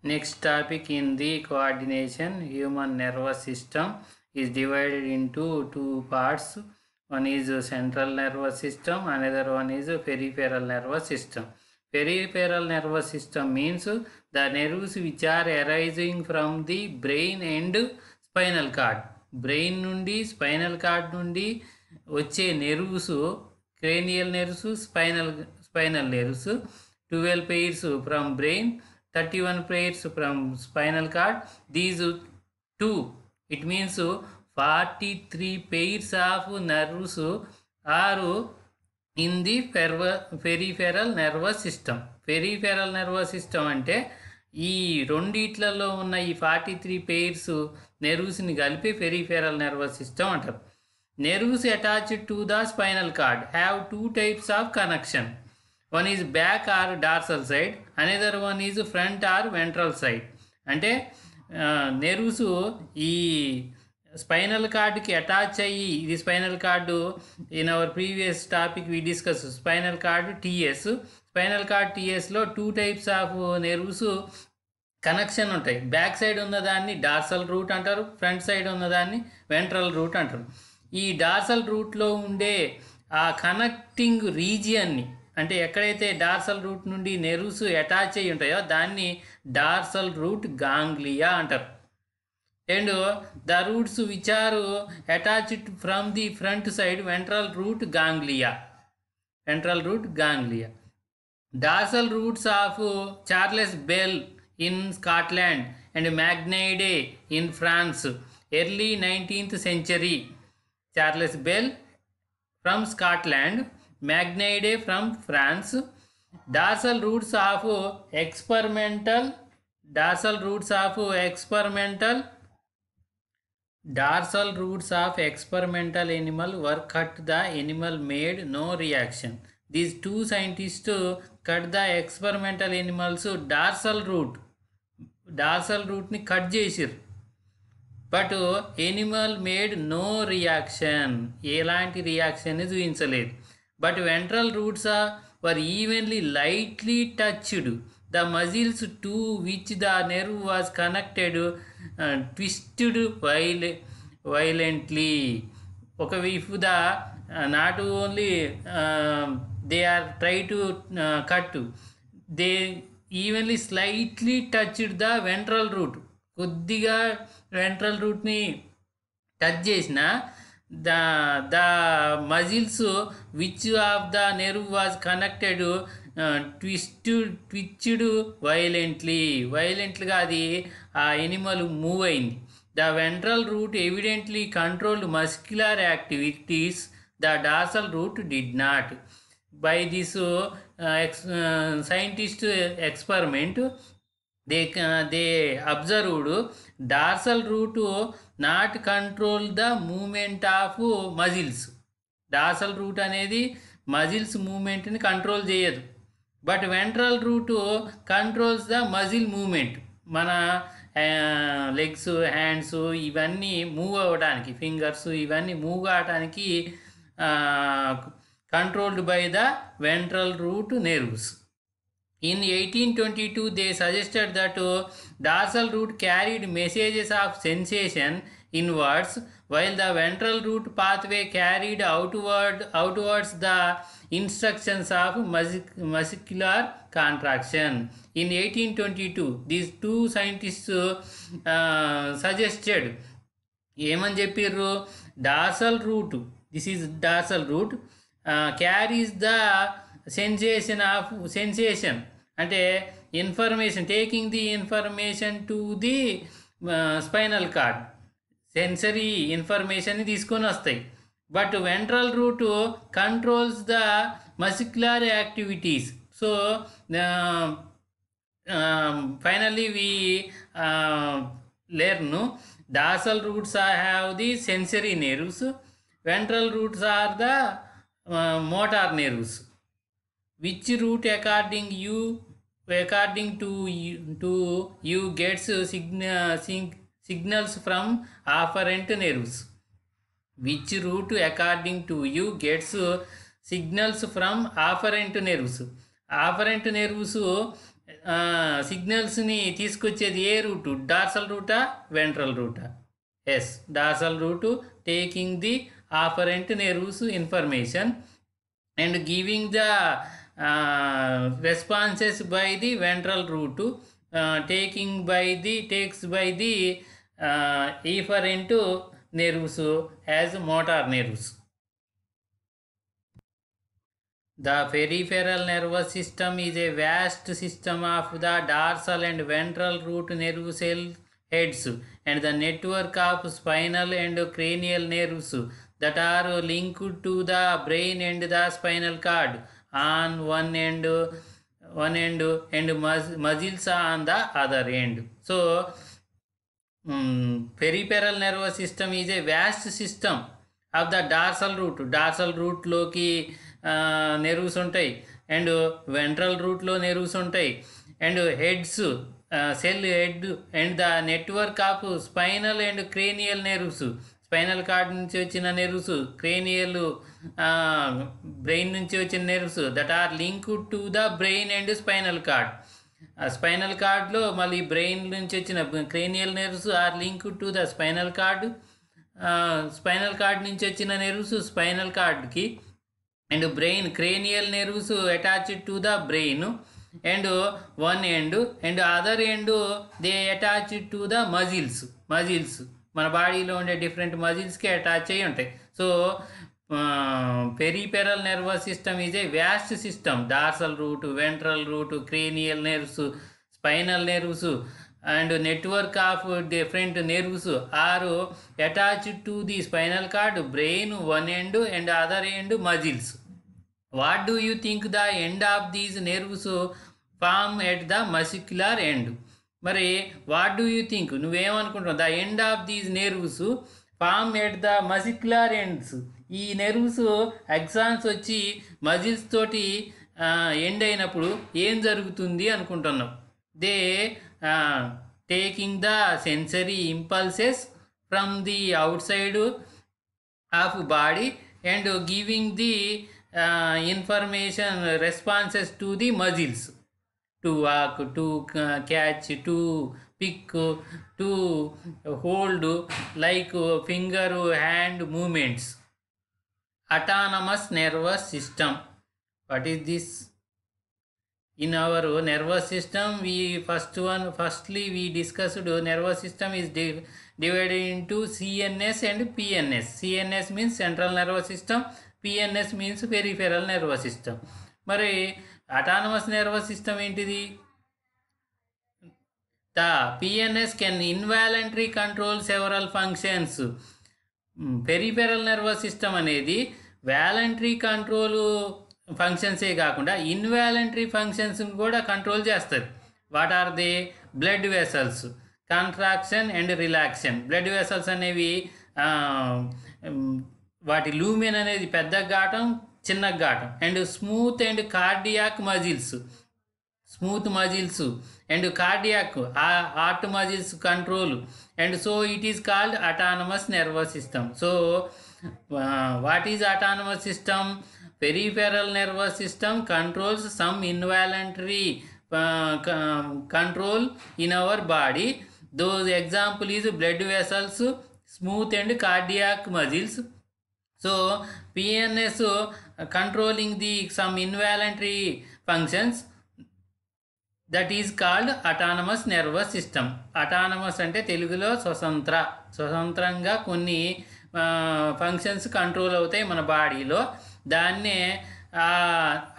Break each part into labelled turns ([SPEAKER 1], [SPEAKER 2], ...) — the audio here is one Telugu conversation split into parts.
[SPEAKER 1] Next topic in the coordination, human nervous system is divided into two parts. One is central nervous system, another one is peripheral nervous system. Peripheral nervous system means the nerves which are arising from the brain and spinal cord. Brain nundi spinal cord nundi వచ్చే nerves, cranial nerves, spinal nerves, 12 pairs from brain, 31 pairs from spinal cord. These two, it means 43 pairs of nerves are in the peripheral nervous system. Peripheral nervous system అంటే ఈ రెండిట్లలో ఉన్న ఈ 43 pairs నెర్వ్స్ని కలిపి పెరిఫెరల్ నర్వస్ సిస్టమ్ అంటారు. Nerves attached to the spinal cord have two types of connection. One is back or dorsal side, another one is front or ventral side. అంటే నెర్వ్స్ ఈ స్పైనల్ కార్డ్కి అటాచ్ అయ్యి, ఇది spinal cord, in our previous topic we discuss spinal cord TS. Spinal cord టీఎస్లో two types of nerves connection ఉంటాయి. బ్యాక్ సైడ్ ఉన్నదాన్ని డార్సల్ రూట్ అంటారు, ఫ్రంట్ సైడ్ ఉన్నదాన్ని వెంట్రల్ రూట్ అంటారు. ఈ డార్సల్ రూట్లో ఉండే ఆ కనెక్టింగ్ రీజియన్ని, అంటే ఎక్కడైతే డార్సల్ రూట్ నుండి నెర్వ్స్ అటాచ్ అయ్యి ఉంటాయో దాన్ని డార్సల్ రూట్ గాంగ్లియా అంటారు. And the roots which are attached from the front side ventral root ganglia. Ventral root ganglia. Dorsal roots of Charles Bell in Scotland and Magnade in France, early 19th century. Charles Bell from Scotland, Magnade from France. Dorsal roots of experimental animal were cut. The animal made no reaction. These two scientists cut the experimental animals dorsal రూట్ని కట్ చేసిర్రు. But animal made no reaction, ఎలాంటి రియాక్షన్ని చూపించలేదు. But ventral roots were evenly lightly touched. The muscles to which the nerve was connected twisted violently. if the not only they are try to cut, they evenly slightly touched the ventral root. కొద్దిగా వెంట్రల్ రూట్ని టచ్ చేసిన the muscles which of the nerve was connected twitched వైలెంట్లీగా అది ఆ ఎనిమల్ మూవ్ అయింది. The ventral root evidently controlled muscular activities, the dorsal root did not. By this scientist experiment, they observed dorsal root not control the movement of muscles. Dorsal root అనేది మజిల్స్ మూమెంట్ని కంట్రోల్ చేయదు. But ventral root controls the muscle movement. మన లెగ్స్, హ్యాండ్స్ ఇవన్నీ మూవ్ అవ్వడానికి, ఫింగర్స్ ఇవన్నీ మూవ్ కావడానికి controlled by the ventral root nerves. In 1822, they suggested that dorsal root carried messages of sensation inwards, while the ventral root pathway carried outwards the instructions of muscular contraction. In 1822, these two scientists suggested, ఏమని చెప్పారు, dorsal root, this is dorsal root carries the sensation అంటే information, taking the information to the spinal cord, sensory ఇన్ఫర్మేషన్ని తీసుకొని వస్తాయి. But ventral root controls the muscular activities. So finally we learn dorsal roots have the sensory nerves, ventral roots are the motor nerves. Which root according to you gets signals from afferent nerves? Which root according to you gets signals from afferent nerves? Afferent nerves సిగ్నల్స్ని తీసుకొచ్చేది ఏ రూటు? డార్సల్ రూటా, వెంట్రల్ రూటా? Yes, dorsal root taking the afferent nerves information and giving the responses by the ventral root, takes by the efferent nerves as motor nerves. The peripheral nervous system is a vast system of the dorsal and ventral root nerve cell heads and the network of spinal and cranial nerves that are linked to the brain and the spinal cord on one end and muscles on the other end. So, peripheral nervous system is a vast system of the dorsal root. Dorsal root లోకి నెర్వ్స్ ఉంటాయి, అండ్ వెంట్రల్ రూట్లో నెర్వ్స్ ఉంటాయి, and heads, cell head and the network of spinal and cranial nerves. Spinal cord నుంచి వచ్చిన నెర్వ్స్, క్రేనియల్ బ్రెయిన్ నుంచి వచ్చిన nerves that are linked to the brain and spinal cord. Spinal కార్డ్లో మళ్ళీ బ్రెయిన్ నుంచి వచ్చిన cranial nerves are linked to the spinal cord. Spinal cord నుంచి వచ్చిన నెర్వ్స్ స్పైనల్ కార్డ్కి, and brain cranial nerves attached to the brain and one end and other end they attached to the muscles. మన బాడీలో ఉండే డిఫరెంట్ మజిల్స్కి అటాచ్ అయ్యి ఉంటాయి. So peripheral nervous system is a vast system. Dorsal root, ventral root, cranial nerves, spinal nerves and network of different nerves are attached to the spinal cord, brain one end and other end muscles. What do you think the end of these nerves form at the muscular end? మరి వాట్ డూ యూ థింక్, నువ్వేమనుకుంటున్నావు? The end of these nerves form at the muscular ends. ఈ నెర్వ్స్ ఎగ్జాన్స్ వచ్చి మజిల్స్ తోటి ఎండ్ అయినప్పుడు ఏం జరుగుతుంది అనుకుంటున్నావు? They taking the sensory impulses from the outside of body and giving the information responses to the muscles to walk, to catch, to pick, to hold, like finger hand movements. Autonomous nervous system. What is this? In our nervous system, firstly we discussed nervous system is divided into CNS and PNS. CNS means central nervous system, PNS means peripheral nervous system. మరి autonomous nervous system ఏంటిది? The PNS can involuntarily control several functions. Peripheral nervous system అనేది వాలంటరీ కంట్రోల్ ఫంక్షన్సే కాకుండా ఇన్వాలంటరీ ఫంక్షన్స్ కూడా కంట్రోల్ చేస్తుంది. What are they? Blood vessels, contraction and relaxation. Blood vessels అనేవి వాటి లూమెన్ అనేది పెద్దగా కావటం, చిన్నగా కావటం, and smooth and cardiac muscles, smooth muscles and cardiac heart muscles control, and so it is called autonomous nervous system. So what is autonomous system? Peripheral nervous system controls some involuntary control in our body. Those example is blood vessels, smooth and cardiac muscles. So PNS controlling the some involuntary functions, that is called autonomous nervous system. Autonomous అంటే తెలుగులో స్వతంత్రంగా కొన్ని ఫంక్షన్స్ కంట్రోల్ అవుతాయి మన బాడీలో. దాన్నే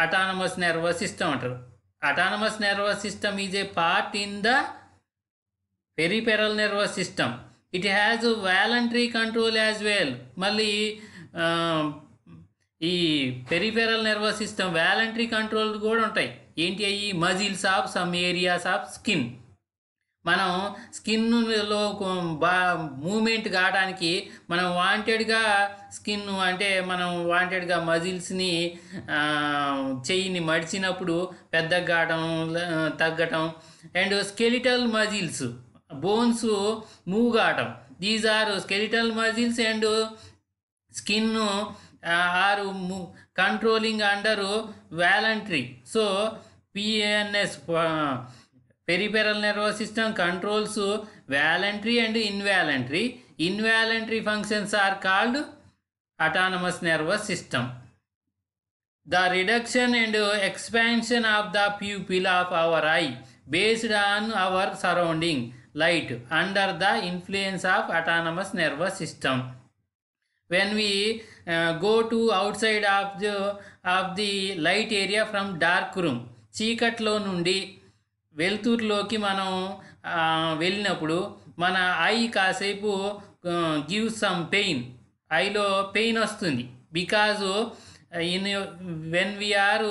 [SPEAKER 1] అటానమస్ నర్వస్ సిస్టమ్ అంటారు. Autonomous nervous system is A part in the peripheral nervous system. It has voluntary control as well. మళ్ళీ ఈ peripheral nervous system voluntary control కూడా ఉంటాయి. ఏంటి అయ్యి? Muscles of some areas of skin. మనం స్కిన్లో మూమెంట్ కావడానికి మనం వాంటెడ్గా స్కిన్ అంటే మనం వాంటెడ్గా మజిల్స్ని చెయ్యిని మడిచినప్పుడు పెద్దగా కావడం, తగ్గటం, and skeletal muscles, bones move కావటం. These are skeletal muscles and skin are controlling under voluntary. So PNS, peripheral nervous system, controls voluntary and involuntary. Involuntary functions are called autonomous nervous system. The reduction and expansion of the pupil of our eye based on our surrounding light under the influence of autonomous nervous system. When we go to outside of the light area from dark room, చీకట్లో నుండి వెలుతురులోకి మనం వెళ్ళినప్పుడు మన ఐ కాసేపు గివ్ సమ్ పెయిన్, ఐలో పెయిన్ వస్తుంది. Because in when we are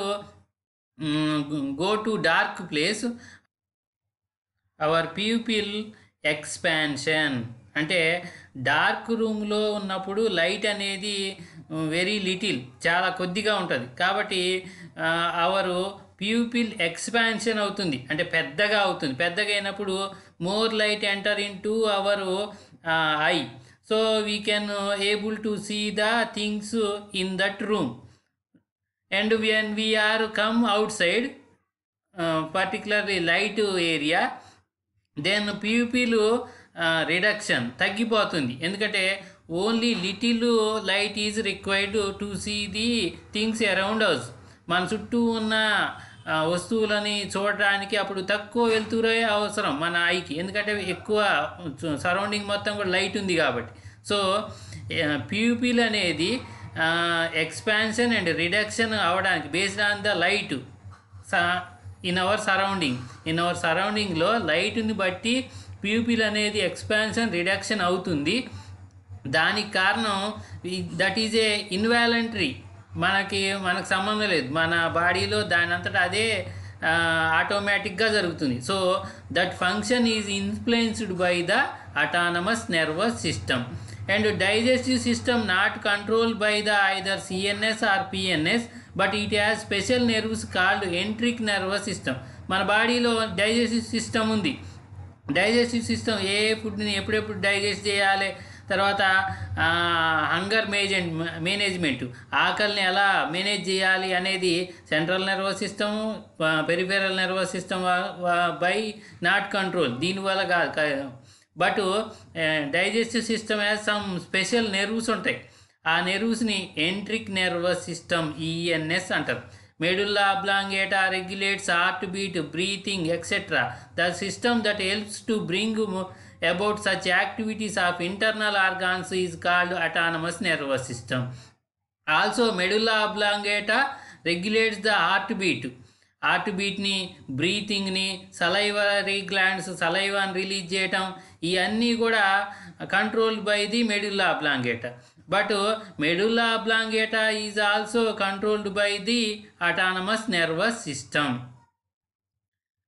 [SPEAKER 1] go to dark place our pupil expansion, అంటే డార్క్ రూమ్లో ఉన్నప్పుడు లైట్ అనేది వెరీ లిటిల్, చాలా కొద్దిగా ఉంటుంది. కాబట్టి అవరు ప్యూపిల్ ఎక్స్పాన్షన్ అవుతుంది, అంటే పెద్దగా అవుతుంది. పెద్దగా అయినప్పుడు more light enter into our eye, so we can able to see the things in that room. And when we are come outside particularly light area, then pupil reduction తగ్గిపోతుంది. ఎందుకంటే only little light is required to see the things around us. మన చుట్టూ ఉన్న వస్తువులని చూడడానికి అప్పుడు తక్కువ వెలుతురే అవసరం మన ఐకి, ఎందుకంటే ఎక్కువ సరౌండింగ్ మొత్తం కూడా లైట్ ఉంది కాబట్టి. సో ప్యూపిల్ అనేది ఎక్స్పాన్షన్ అండ్ రిడక్షన్ అవ్వడానికి based on the light in our సరౌండింగ్లో లైట్ని బట్టి ప్యూపిల్ అనేది ఎక్స్పాన్షన్ రిడక్షన్ అవుతుంది. దానికి కారణం దట్ ఈజ్ ఏ ఇన్వాలంటరీ, మనకు సంబంధం లేదు, మన బాడీలో దాని అంతటా అదే ఆటోమేటిక్గా జరుగుతుంది. So that function is influenced by the autonomous nervous system. And digestive system not controlled by the either CNS or PNS, but it has special nerves called enteric nervous system. మన బాడీలో డైజెస్టివ్ సిస్టమ్ ఉంది. డైజెస్టివ్ సిస్టమ్ ఏ ఫుడ్ని ఎప్పుడెప్పుడు డైజెస్ట్ చేయాలి, తర్వాత హంగర్ మేనేజ్మెంట్, ఆకలిని ఎలా మేనేజ్ చేయాలి అనేది central nervous system, peripheral nervous system by not control, దీనివల్ల కాదు. But digestive system has some special nerves ఉంటాయి. ఆ నెర్వ్స్ని ఎంట్రిక్ నర్వస్ సిస్టమ్ ENS అంటారు. Medulla oblongata regulates heartbeat, breathing, etc. The system that helps to bring about such activities of internal organs is called autonomous nervous system. Also, medulla oblongata regulates the హార్ట్బీట్ని, బ్రీతింగ్ని, సలైవరీ గ్లాండ్స్ సలైవాని రిలీజ్ చేయటం, ఇవన్నీ కూడా controlled by the medulla oblongata. But medulla oblongata is also controlled by the autonomous nervous system.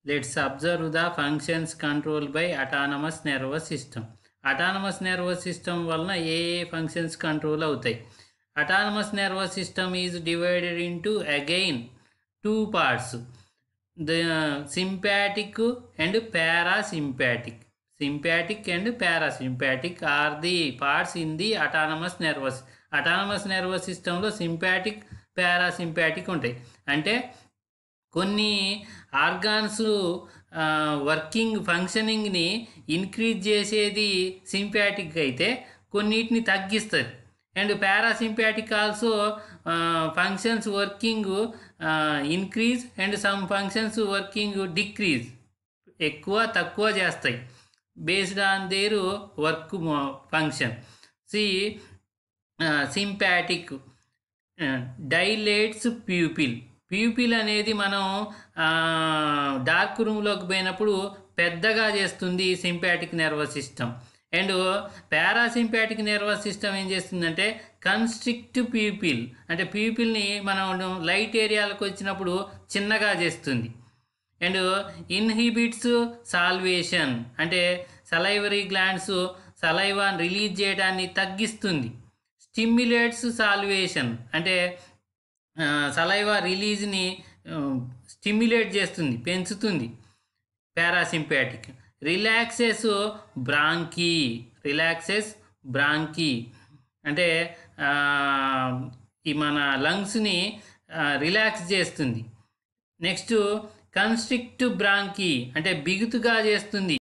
[SPEAKER 1] Let's observe the functions controlled by autonomous nervous system. Autonomous nervous system వలన ఏ functions control అవుతాయి. Autonomous nervous system is divided into again two parts, the sympathetic and parasympathetic. Sympathetic and parasympathetic are the parts in the autonomous nervous systemలో సింపాటిక్, పారాసింపాటిక్ ఉంటాయి. అంటే కొన్ని ఆర్గాన్స్ ఫంక్షనింగ్ని ఇంక్రీజ్ చేసేది సింపాటిక్ అయితే కొన్నిటిని తగ్గిస్తుంది. And parasympathetic also functions working increase and some functions working decrease, ఎక్కువ తక్కువ చేస్తాయి based on their work function. See, sympathetic dilates pupil అనేది మనం డార్క్ రూమ్లోకి పోయినప్పుడు పెద్దగా చేస్తుంది sympathetic nervous system. And parasympathetic nervous system ఏం చేస్తుందంటే కన్స్ట్రిక్ట్ ప్యూపిల్, అంటే ప్యూపిల్ని మనం లైట్ ఏరియాలకు వచ్చినప్పుడు చిన్నగా చేస్తుంది. అండ్ ఇన్హిబిట్స్ సాల్వేషన్, అంటే సలైవరీ గ్లాండ్స్ సలైవాన్ రిలీజ్ చేయడాన్ని తగ్గిస్తుంది. స్టిమ్యులేట్స్ సాల్వేషన్, అంటే సలైవా రిలీజ్ని స్టిమ్యులేట్ చేస్తుంది, పెంచుతుంది పారాసింపాటిక్. రిలాక్సెస్ బ్రాంకీ, అంటే ఈ మన లంగ్స్ని రిలాక్స్ చేస్తుంది. నెక్స్ట్ కన్స్ట్రిక్టివ్ బ్రాంకీ అంటే బిగుతుగా చేస్తుంది.